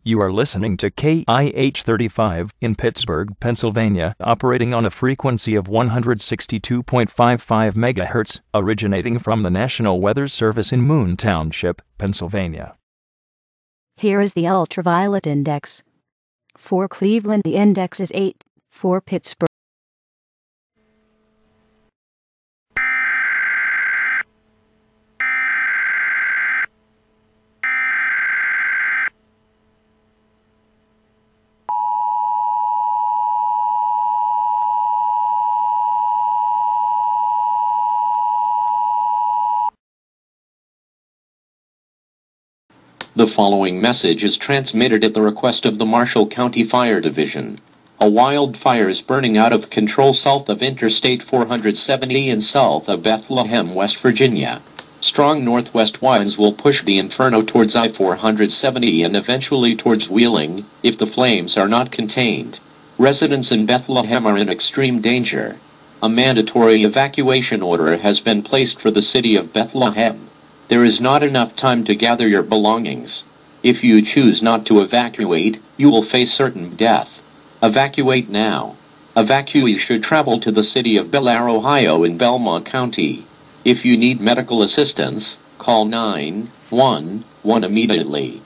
You are listening to KIH 35 in Pittsburgh, Pennsylvania, operating on a frequency of 162.55 MHz, originating from the National Weather Service in Moon Township, Pennsylvania. Here is the ultraviolet index. For Cleveland, the index is 8. For Pittsburgh, The following message is transmitted at the request of the Marshall County Fire Division. A wildfire is burning out of control south of Interstate 470 and south of Bethlehem, West Virginia. Strong northwest winds will push the inferno towards I-470 and eventually towards Wheeling, if the flames are not contained. Residents in Bethlehem are in extreme danger. A mandatory evacuation order has been placed for the city of Bethlehem. There is not enough time to gather your belongings. If you choose not to evacuate, you will face certain death. Evacuate now. Evacuees should travel to the city of Bel Air, Ohio in Belmont County. If you need medical assistance, call 911 immediately.